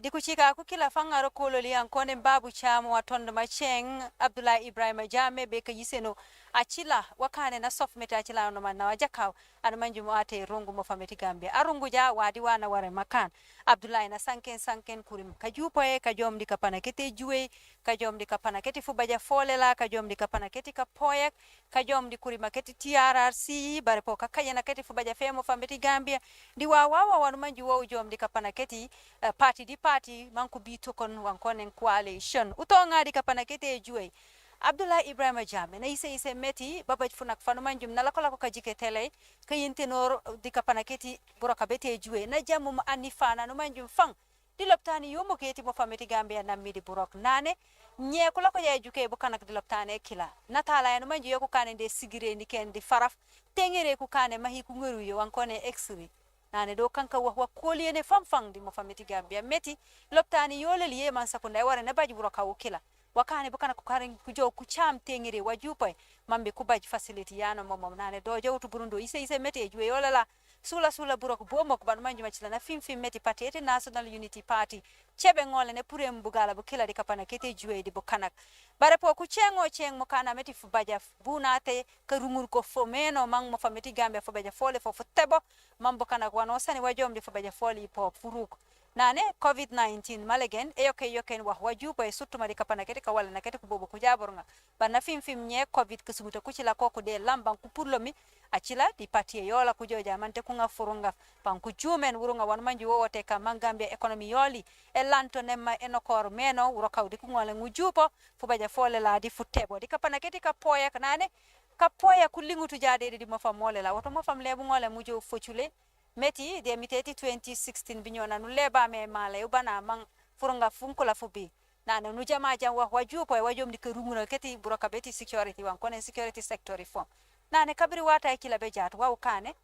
di kuchika ku kila fangaro kololi ankone babu chamu watondo macheng Abdullah Ibrahima Jame be ka yiseno achila wakane na sofmete achila no manna wajakaw anu manjum ate rongu mo fameti Gambia arungu ja wadi wana ware makan Abdullah na sanken kurim kajupo e kajom di kapana kete juwe kajom di kapana kete fubaja folela kajom di kapana kete kapoyek kajom di kurima kete TRRC bare po kakayana keti fu baja femo fameti Gambia di wawa wanu manji wo jom di kapana keti party di party manku bito kon wankonen coalition utonga di kapana keti juwe Abdullah Ibrahima Jammeh na ise meti babaj funak fanu manjum nala ko kajike tele kayinte nor di kapana keti buraka bete juwe na jamu anifana no manjum fang di loptani yomo keti mo fameti Gambia nammi di burok nane nye kula ko ya juke bu kanak di loptane kila natala no manji yoko kane de sigire ni ken di faraf tengere ku kane mahi ku ngoru yo wankone exri nane do kanka wa koli ne famfang di mo fameti Gambia meti loptani yole liye man sakunda wara na baji buroka wukila wakane bukana ku karin ku jo ku cham tengere wajupai mambe ku baji facility yana momom nane do jawtu burundo ise meti juwe yola la sula burok bomo ko ban manji machila na fim meti party ete National Unity Party chebe ngole ne purem bugala bu kila di kapana kete juwe di bukanak bare po ku cheng mo kana meti fu baja bunate ka rungur ko fo meno mang mo fameti Gambia fu baja fole fo tebo mambo kana wano sani wajom di fu baja fole po furuk nane COVID-19 malegen yoken wax wajupo e surtout mari kapana kete ka wala na kete ko bobo ku jabornga bana fim nye COVID ke sumuta ku cila ko de lamban ku purlomi acila di parti yola ku joja mante ku nga furunga pan ku jumen wurunga wan manji wote ka mangambia economy yoli e lanto nemma enokor meno wuro kawdi ku ngole ngujupo fu baja fole la di futebo di kapana kete ka poya kanane ka poya ku lingutu jade di mo fam mole la woto mo fam lebu ngole mujo focule meti de miteti 2016 binyona nu leba me mala ubana mang furunga funkula fubi nana nu jama jam wa wajupo e wajom di kerunguna keti buroka beti security wan konen security sector reform nane kabri wata kila be jatu wa ukane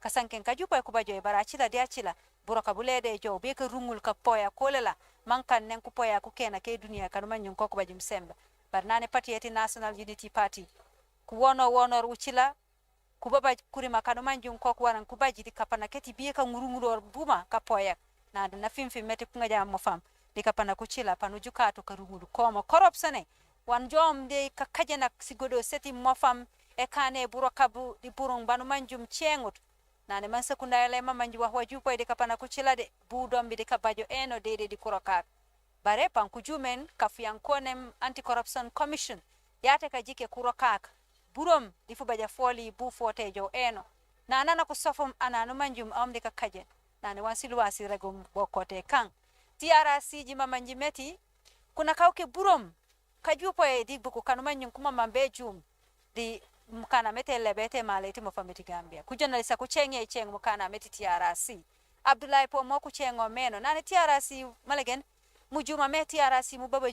kasanken kajupo e kubajo e barachila dia chila buroka bulede jo be kerungul ka poya kolela mankan nen ku poya ku kena ke dunia kanu manyun ko kubaji msemba bar nane party eti National Unity Party ku wono ruchila kubaba kuri makano manjum ko waran kubaji di kapana keti biye ka ngurunguro buma ka poya na fim meti kunga jam mo fam di kapana kuchila panu jukato ka runguru komo korupsane wan jom de ka kajena sigodo seti mo fam e kane burokabu di burung banu manjum chengut nane man sekunda ele manji wa wajupo di kapana kuchila de budom bi di kabajo eno de di kuroka bare pan kujumen kafian konem anti corruption commission yate ka jike kurokak burom di fu baja foli bu fote jo eno nana ko sofom ananu manjum amde ka kaje nane wansilu wasi regum bokote kan TRRC jima manji meti kuna kauke burom kajupo e di buku kanu manjum kuma mambe jum di mukana mete lebete maleti mo famiti Gambia kujana lisa kuchenge cheng mukana meti TRRC Abdullahi po mo kuchengo meno nane TRRC malegen mujuma meti TRRC mubaba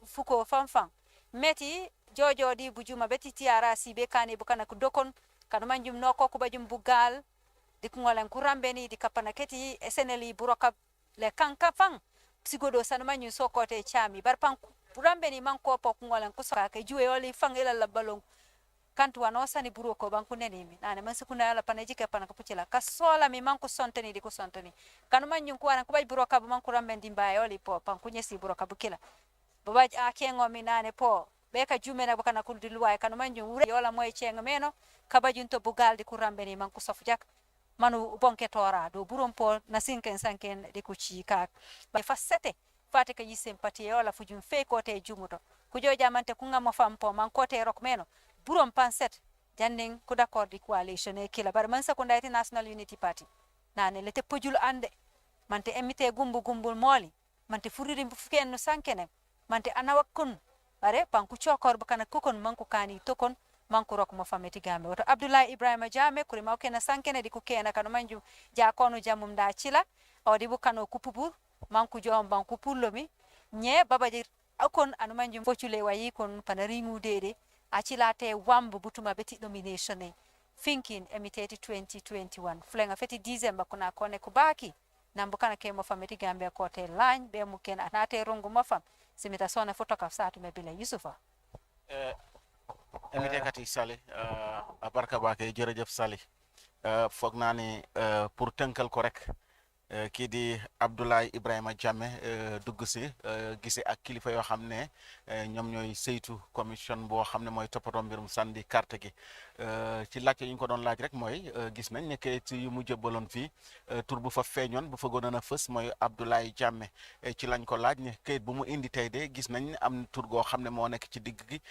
fuko famfam meti jojo di bujuma beti TRRC be kane bukana ku dokon kanu manjum noko ku bajum bugal di kungolen kurambeni di kapana keti SNL buroka le kanka fang psigodo sanu manyu sokote chami barpan kurambeni manko po kungolen kusoka ke juwe oli fang ila la balong kantu wanosa ni buroko banku nenimi nane mansikuna ala panejike pana kapuchila kasola mi manku sonteni di kusonteni kanu manyu kuana kubaj buroka manku rambendi mbaye oli po pankunye si buroka bukila babaj akengo minane po beka jumena bakana kuldiluwa kanu manjum wure yola moy chenga meno kabajun to bugal di kurambeni man ku sofjak manu bonke tora do burom po na sanken di ku chika ba fasete fate ka yisem pati yola fujum fe kote jumuto ku joja mante ku ngamo fampo man kote rok meno burom panset janning ku d'accord di coalition e kila bar man sakunda eti National Unity Party nane lete pojul ande mante emite gumbul moli mante furiri fuken no sankene mante anawakun bare panku chokor bakana kokon manku kani tokon manku rok mo fameti Gambia wato Abdullah Ibrahima Jammeh kuri mawkena sankene di ku kena kanu manju ja kono jamum da chila o di bukano kupubur manku jom banku pullomi nye babaji akon anu manju focule wayi kon panaringu dede achila te wambu butuma beti nomination thinking emiteti 2021 flenga feti December kuna kone kubaki nambukana ke mo fameti Gambia kote line be muken anate rongo mo fam simita sona photograph sa to mebile Yusufa emite kati sali barka bake jërëjëf sali foog naa ni pour tënkal ko rek kii di Abdullah Ibrahima Jammeh dugg si gisee ak kilifa yoo xam ne ñoom ñooy saytu commission boo xam ne mooy toppatoo mbirum sànni carte gi ci laajte yi ñu ko doon laaj rek mooy gis nañ ne kayit yu mu jëbbaloon fii tur bu fa feeñoon bu fa gënoon a fës mooy Abdullah Jammeh ci lañ ko laaj ne kayit bu mu indi tey de gis nañ am tur goo xam ne moo nekk ci digg gi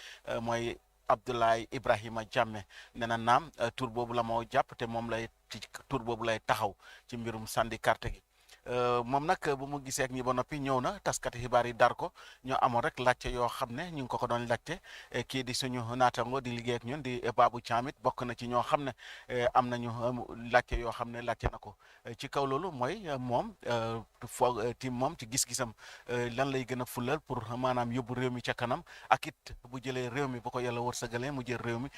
mooy Abdoulaye Ibrahima Jammeh nee na naam tur boobu la moo jàpp te moom lay ci tur boobu lay taxaw ci mbirum sànni carte gi moom nag bu mu gisee ak ñi ba noppi ñëw na taskati xibaar yi dar ko ñoo amoon rek laajte yoo xam ne ñu ngi ko doon laajte kii di suñu naatango di liggéey ak ñun di Babou Thiam it bokk na ci ñoo xam ne am nañu laajte yoo xam ne laajte na ko ci kaw loolu mooy moom foog ti moom ci gis-gisam lan lay gën a fulal pour maanaam yóbbu réew mi ca kanam ak it bu jëlee réew mi bu ko yàlla wërsëgalee mu jël réew mi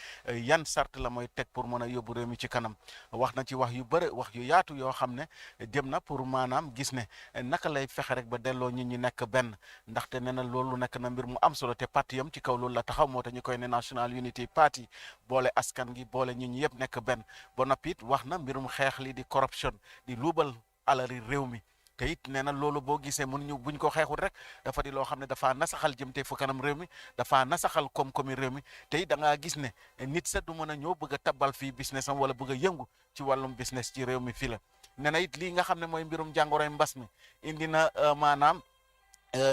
yan sart la mooy teg pour mën a yóbbu réew mi ci kanam wax na ci wax yu bëri wax yu yaatu yoo xam ne dem na pour maanaam gis ne naka lay fexe rek ba delloo nit ñi nekk benn ndaxte nee na loolu nekk na mbir mu am solo te parti yam ci kaw loolu la taxaw moo tax ñu koy ne National Unity Party boole askan gi boole nit ñi yëpp nekk benn ba noppi it wax na mbirum xeex li di corruption di luubal alali réew mi te it nee na loolu boo gisee mënuñu buñ ko xeexul rek dafa di loo xam ne dafa nasaxal jëmte fu kanam réew mi dafa nasaxal koom-koomi réew mi te it da ngaa gis ne nit sa du mën a ñëw bëgg a tabbal fii business am wala bëgg a yëngu ci wàllum business ci réew mi fii la nee na it lii nga xam ne mooy mbirum jàngoroy mbas mi indi na maanaam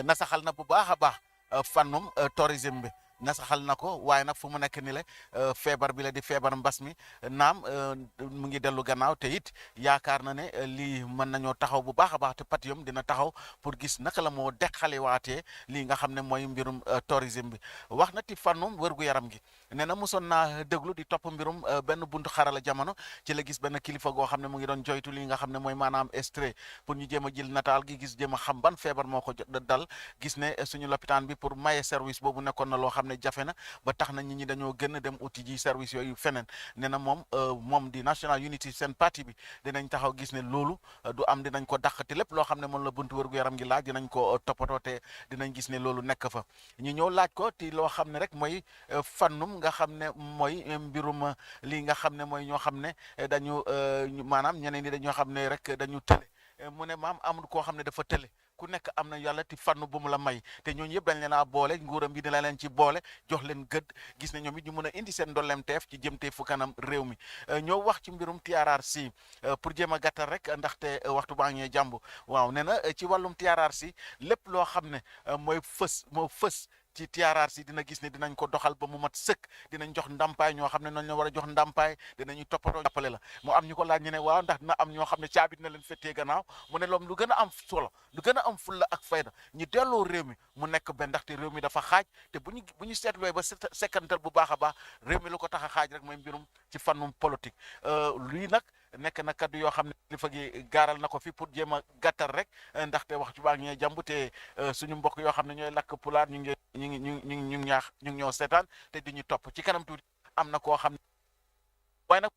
nasaxal na bu baax a baax fànnum tourisme bi nasaxal na ko waaye nag fu mu nekk ni la feebar bi la di feebar mbas mi naam mu ngi dellu gannaaw te it yaakaar na ne lii mën nañoo taxaw bu baax a baax te patiyom dina taxaw pour gis naka la moo deqale waatee lii nga xam ne mooy mbirum tourisme bi wax na ti fànnum wér-gu-yaram gi nee na mosoon naa déglu di topp mbirum benn buntu xarala jamono ci la gis benn kilifa goo xam ne mu ngi doon joytu lii nga xam ne mooy maanaam extrait pour ñu jéem a jël nataal gi gis jéem a xam ban feebar moo ko dal gis ne suñu lopitaan bi pour maye service boobu nekkoon na loo xam ne jafe na ba tax na nit ñi dañoo gën dem uti ji service yooyu feneen nee na moom di National Unity seen parti bi dinañ taxaw gis ne loolu du am dinañ ko dàq te lépp loo xam ne moom la buntu wér-gu-yaram gi laaj dinañ ko toppatoo te dinañ gis ne loolu nekk fa ñu ñëw laaj ko ti loo xam ne rek mooy fannum nga xam ne mooy mbirum lii nga xam ne mooy ñoo xam ne dañu maanaam ñeneen ñi dañoo xam ne rek dañu tële mu ne maam amul koo xam ne dafa tële ku nekk am na yàlla ti fànn bu mu la may te ñooñu yëpp dañ leen a boole nguuram bi dina leen ci boole jox leen gëdd gis ne ñoom it ñu mën a indi seen ndolleem teef ci jëmte fu kanam réew mi ñoo wax ci mbirum TRRC pour jéem a gàttal rek ndaxte waxtu baa ngee jàmb waaw nee na ci wàllum TRRC lépp loo xam ne mooy moo fës ci TRRC dina gis ne dinañ ko doxal ba mu mat sëkk dinañ jox ndàmpaay ñoo xam ne noonu la war a jox ndàmpaay dinañu toppatoo jàppale la mu am ñu ko laaj ñu ne waaw ndax dina am ñoo xam ne caabi dina leen fettee gannaaw mu ne loom lu gën a am solo lu gën a am fulla ak fayda ñu delloo réew mi mu nekk benn ndaxte réew mi dafa xaaj te bu ñu seetluwee ba sekkantal bu baax a baax réew mi lu ko tax a xaaj rek mooy mbirum ci fànnum politique lii nag nekk na kaddu yoo xam ne kilifa gi gaaral na ko fi pour jéem a gàttal rek ndaxte wax ci baa ngi jàmb te suñu mbokk yoo xam ne ñooy lakk pulaar ñu ngi ñoo seetaan te di ñu topp ci kanam tuuti am na koo xam ne waaye nag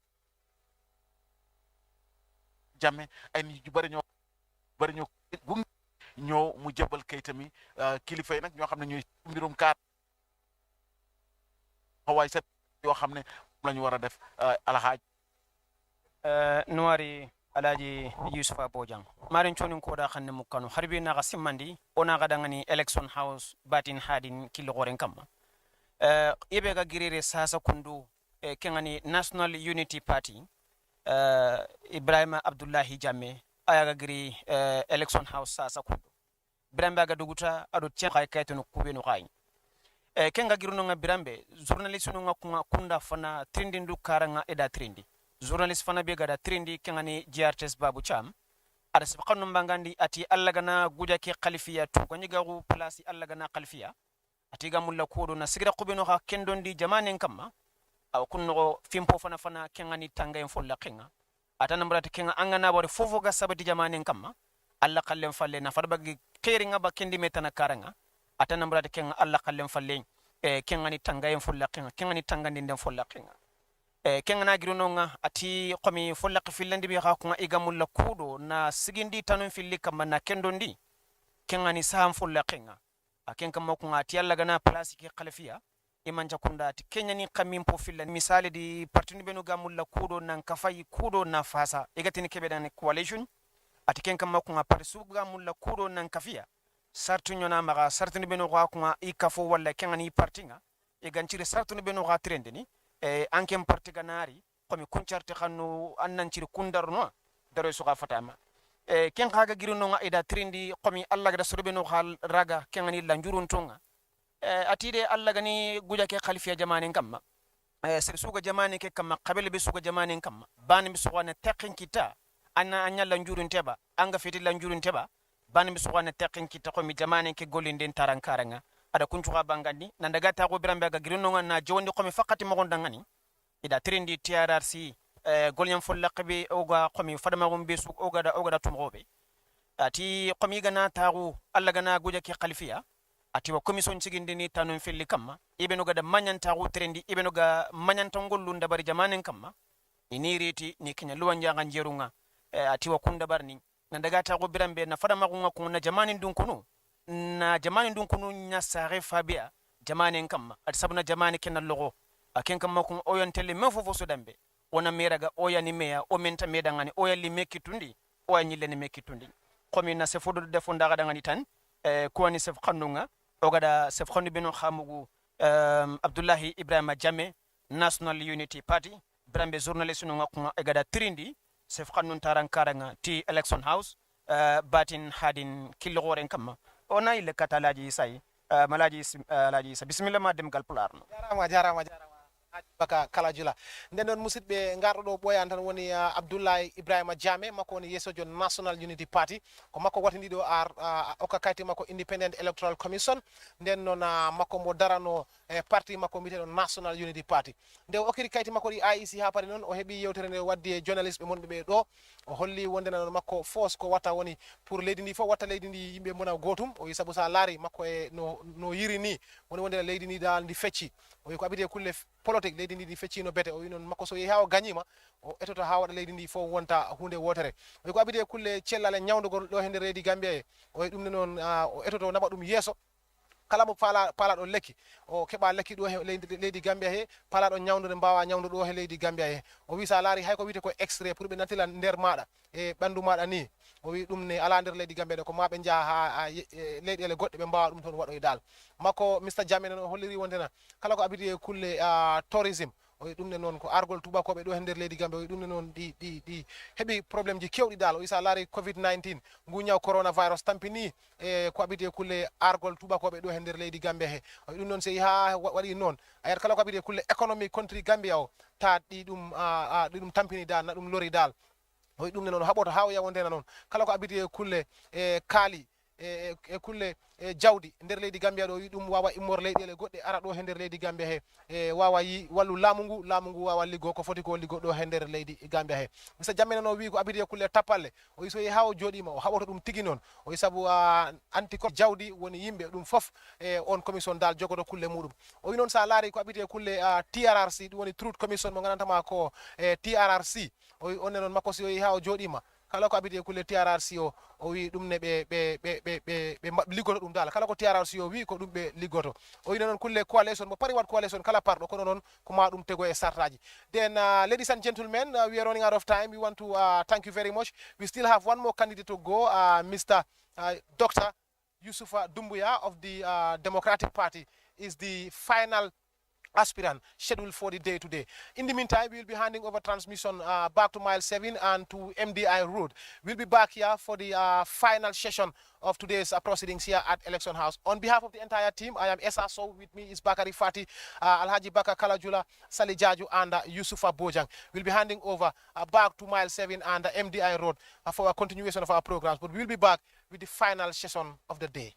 jàmme ay nit yu bëri ñoo gunge ñoo mu jëbal kayitami kilifa yi nag ñoo xam ne ñooy mbirum kaar xawaay set yoo xam ne la ñu war a def alhaaj nuwari alaji yusufa bojang marin chonin ko da xanne mukano harbi na ga simmandi ona ga dangani election house batin hadin kilo goren kamma ibe ga girire sasa kundu kengani National Unity Party Ibrahima Abdullahi Jammeh aya ga giri election house sasa kundu Birambe ga duguta ado tien kay kaytunu kubenu kay kenga giruno nga Birambe journaliste no nga kunda fana trendindu karanga eda trendi journalist fana be gada trindi kengani GRTS Babou Thiam ada sabqanu mbangandi ati alla gana guja ke khalifiya to ko nyigaru place alla gana khalifiya ati gamulla kodo na sigira kubeno ha kendondi jamanen kamma aw kunno fimpo fana kengani tangay folla kenga atana mbrata kenga angana bore fofo ga sabati jamanen kamma alla kallem falle na farbagi khairi ngaba kendi metana karanga atana mbrata kenga alla kallem falle kengani tangay folla kenga kengani tangandi ndem folla kenga kengana girunonga ati qomi follaq fillandi bi ha ko igamulla kudo na sigindi tanun filli kam na kendondi kengani sam follaqenga aken kam ko ati alla gana place ki khalifiya iman jakunda ati kenyani kamim po fillandi misali di partini benu gamulla kudo nan kafai kudo na fasa igatini kebedan coalition ati ken kam ko par su gamulla kudo nan kafiya sartu nyona maga sartini benu ko ikafo walla kengani partinga igancire sartuni benu ga trendini ankem parti ganari komi kuncarte khanu annanciri kundarno daro suka fatama ken khaga giruno nga ida trindi komi alla gada sorbe no khal raga ken ani la njurun tonga atide Allah gani guja ke khalifiya jamanin kamma sir suga jamani ke kamma qabel be suga jamanin kamma ban mi suwana teqin kita anna anya lanjurun teba anga fiti lanjurun teba ban mi suwana teqin kita ko mi jamanin ke golinde tarankaranga ada kuncu ga bangandi nan daga ta ko birambe ga girinno na jondi ko mi fakati mo gondangani ida trindi TRRC golnyam fol laqbi oga ko mi fadama gum be suk oga da tumrobe ati ko mi gana taru Allah gana guja ke khalifiya ati wa commission cigindini tanon felli kamma ibeno gada manyanta trendi ibeno ga manyanta ngollu ndabari jamanen kamma iniriti ni kinya luwanja nganjerunga ati wa kunda barni nandaga ta go birambe na fada magunga ko na jamanin dunkunu nya sare fabia jamanen kamma ati sabuna jamani kenal logo aken kamma ko oyon telle mefofo so dambe ona meraga oya ni meya o menta medangani oya li mekitundi oya nyille ni mekitundi komi na se fodo defo ndaga dangani tan ko ni sef khandunga ogada sef khandi beno khamugu Abdullahi Ibrahima Jammeh National Unity Party brambe journalist no ngakuma egada trindi sef khandun tarankaranga ti election house batin hadin kilgoren kamma ona ile katalaji sai malaji laji sa bismillah madem galpularno jarama baka kala jula nden non musidɓe garɗo ɗo ɓoyan tan woni Abdoulaye Ibrahima Jammeh makko woni yeesojo National Unity Party ko makko watindi ɗo okka kayte makko Independent Electoral Commission nden noon makko mo darano parti makko mbiteɗo National Unity Party nde o okkiri kayte makko ɗi IEC ha pari noon o heeɓi yewtere nde waddi e journaliste ɓe monɓe ɓe ɗo o holli wondena noon makko force ko watta woni pour leydi ndi fof watta leydi ndi yimɓe mona gotum o wi saabu sa laari makko e no yiri ni woni wondena leydi ndi dal ndi fecci o wi ko abite kulle politique leydi ndi feccino bete o wi noon makko so yehi ha o gañima o etoto ha waɗa leydi ndi fof wonta hunde wotere o wi ko abide kulle cellal e ñawdugol ɗo hende leydi Gambia e o wi ɗum ne noon o etoto naɓa ɗum yeeso kala mo palaɗo lekki o keɓa lekki ɗo he leydi Gambia he palaɗo ñawdude mbawa ñawdude ɗo he leydi Gambia he o wi sa laari hay ko wiyete ko extrait pour ɓe nattila nder maɗa e ɓandu maɗa ni o wi ɗum ne ala nder leydi Gambia ɗo ko maɓe jaaha ha leyɗele goɗɗe ɓe mbawa ɗum toon waɗoy dal makko Mr Jammeh noon o holliri wondena kala ko abiti e kulle tourisme o wi ɗum ne noon ko argol tubakoɓe ɗo e nder leydi Gambia o wi ɗum ne noon ɗi heeɓi probléme ji kewɗi dal o wi sa laari covid-19 ngu ñaw coronavirus tampini e ko abiti e kulle argol tubakoɓe ɗo e nder leydi Gambia he o wi ɗum noon so yehi ha waɗi noon ayat kala ko abiti e kulle économique country Gambia o ta ɗi ɗum tampini dal na ɗum lori dal o wi ɗum ne noon haɓoto ha o yawondena noon kala ko abiti e kulle kaali e kulle jawdi nder leydi Gambia ɗo wi ɗum wawa immor leyɗele goɗɗe ara ɗo he nder leydi Gambia he e wawa yi wallu laamu ngu wawa liggo ko foti ko liggo ɗo he nder leydi Gambia he Mr Jammeh noon o wi ko abiti e kulle tappalle o wi so yehi ha o joɗima o haɓoto ɗum tigi noon o wi saabu anti jawdi woni yimɓe ɗum foof e on commission dal jogoto kulle muɗum o wi noon sa laari ko abiti e kulle TRRC ɗum woni Truth Commission mo gandantama ko TRRC o wi onne noon makko so yehi ha o joɗima kala ko abiti e kulle TRRC o wi ɗum ne ɓe liggoto ɗum dal kala ko TRRC o wi ko ɗum ɓe liggoto o wi noon kulle coalition mo pari wat coalition kala parɗo kono noon ko ma ɗum tego e sartaji then ladies and gentlemen we are running out of time. We want to thank you very much. We still have one more candidate to go, Mr. Dr. Yusufa Dumbuya of the Democratic Party is the final aspirant scheduled for the day today. In the meantime, we will be handing over transmission back to mile 7 and to MDI Road. We'll be back here for the final session of today's proceedings here at Election House. On behalf of the entire team, I am Esa So. With me is Bakari Fati, Alhaji Baka Kalajula, Sali Jaju, and Yusufa Bojang. We'll be handing over back to mile 7 and MDI Road for a continuation of our programs. But we'll be back with the final session of the day.